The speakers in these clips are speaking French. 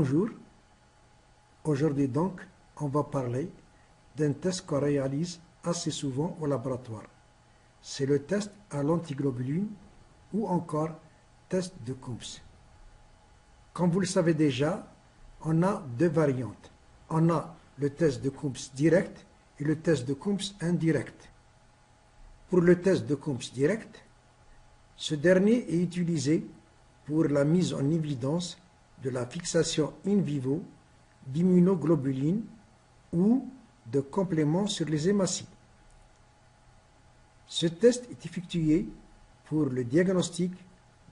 Bonjour, aujourd'hui donc on va parler d'un test qu'on réalise assez souvent au laboratoire. C'est le test à l'antiglobuline ou encore test de Coombs. Comme vous le savez déjà, on a deux variantes. On a le test de Coombs direct et le test de Coombs indirect. Pour le test de Coombs direct, ce dernier est utilisé pour la mise en évidence de la fixation in vivo d'immunoglobulines ou de compléments sur les hématies. Ce test est effectué pour le diagnostic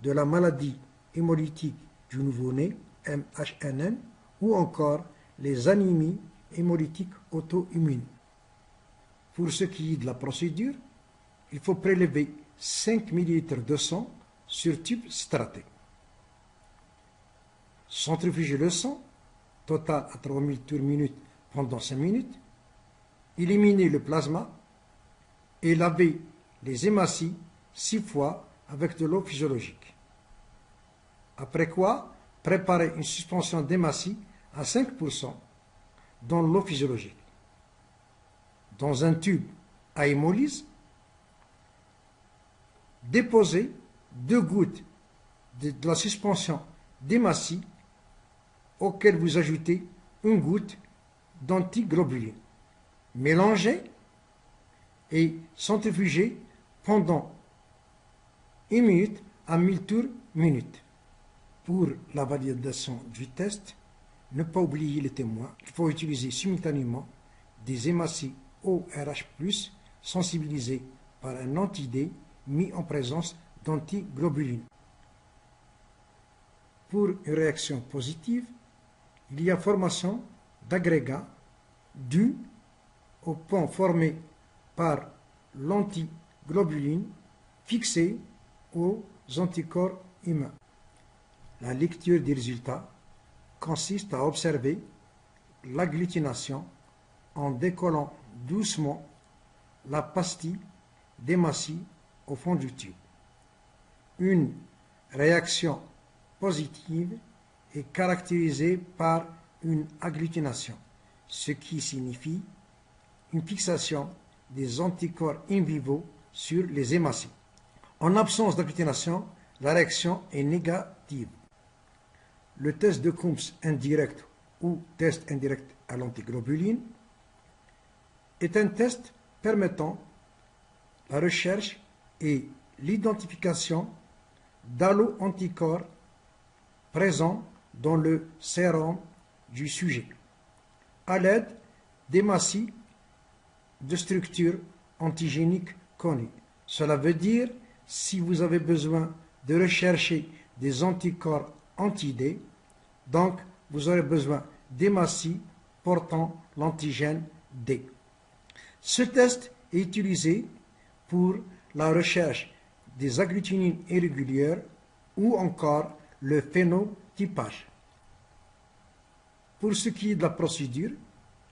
de la maladie hémolytique du nouveau-né, MHNN, ou encore les anémies hémolytiques auto-immunes. Pour ce qui est de la procédure, il faut prélever 5 ml de sang sur tube straté. Centrifuger le sang, total à 3000 tours minute pendant 5 minutes, éliminer le plasma et laver les hématies 6 fois avec de l'eau physiologique. Après quoi, préparer une suspension d'hématies à 5% dans l'eau physiologique. Dans un tube à hémolyse, déposer 2 gouttes de la suspension d'hématies auquel vous ajoutez une goutte d'antiglobuline. Mélangez et centrifuger pendant 1 minute à 1000 tours minute. Pour la validation du test, ne pas oublier les témoins. Il faut utiliser simultanément des hématies ORH+, sensibilisés par un anti-D mis en présence d'antiglobuline. Pour une réaction positive, il y a formation d'agrégats dus au pont formé par l'antiglobuline fixé aux anticorps humains. La lecture des résultats consiste à observer l'agglutination en décollant doucement la pastille d'hématies au fond du tube. Une réaction positive est caractérisée par une agglutination, ce qui signifie une fixation des anticorps in vivo sur les hématies. En absence d'agglutination, la réaction est négative. Le test de Coombs indirect ou test indirect à l'antiglobuline est un test permettant la recherche et l'identification d'allo-anticorps présents dans le sérum du sujet, à l'aide d'hématies de structure antigénique connue. Cela veut dire, si vous avez besoin de rechercher des anticorps anti-D, donc vous aurez besoin d'hématies portant l'antigène D. Ce test est utilisé pour la recherche des agglutinines irrégulières ou encore le phénotypage. Pour ce qui est de la procédure,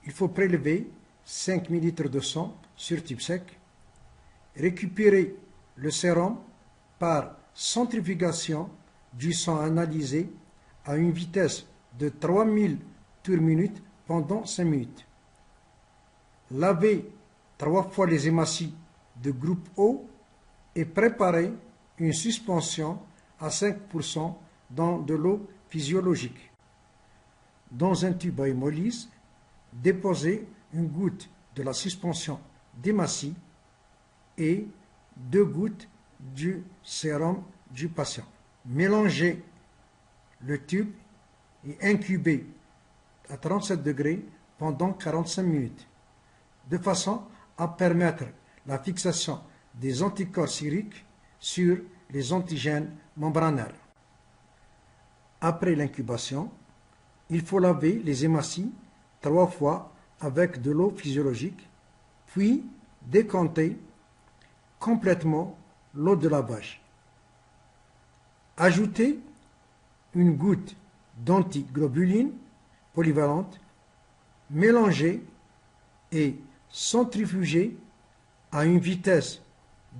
il faut prélever 5 ml de sang sur tube sec, récupérer le sérum par centrifugation du sang analysé à une vitesse de 3000 tours minute pendant 5 minutes. Laver 3 fois les hématies de groupe O et préparer une suspension à 5% dans de l'eau physiologique. Dans un tube à hémolyse, déposez une goutte de la suspension d'hématies et 2 gouttes du sérum du patient. Mélangez le tube et incubez à 37 degrés pendant 45 minutes, de façon à permettre la fixation des anticorps sériques sur les antigènes membranaires. Après l'incubation, il faut laver les hématies 3 fois avec de l'eau physiologique, puis décanter complètement l'eau de lavage. Ajoutez une goutte d'antiglobuline polyvalente, mélangez et centrifugez à une vitesse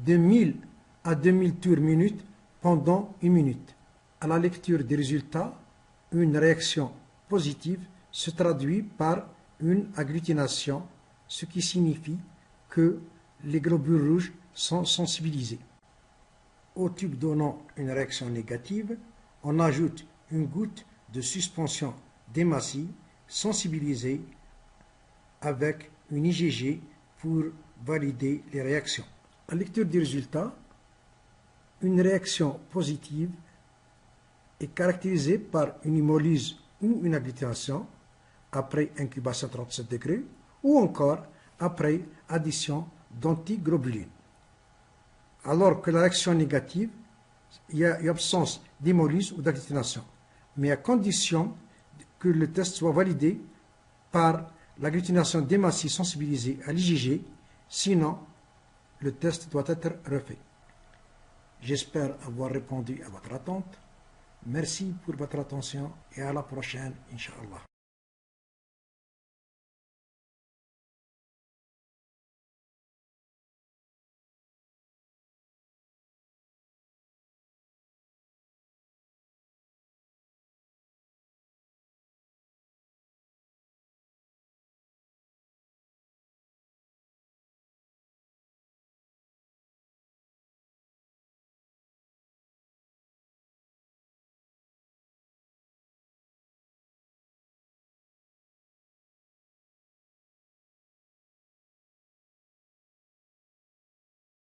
de 1000 à 2000 tours minute pendant 1 minute. À la lecture des résultats, une réaction positive se traduit par une agglutination, ce qui signifie que les globules rouges sont sensibilisés. Au tube donnant une réaction négative, on ajoute une goutte de suspension d'hématie sensibilisée avec une IgG pour valider les réactions. À la lecture des résultats, une réaction positive est caractérisée par une hémolyse ou une agglutination après incubation à 37 degrés ou encore après addition d'antiglobulines. Alors que la réaction négative, il y a une absence d'hémolyse ou d'agglutination, mais à condition que le test soit validé par l'agglutination d'hématie sensibilisée à l'IgG, sinon le test doit être refait. J'espère avoir répondu à votre attente. Merci pour votre attention et à la prochaine, Inch'Allah.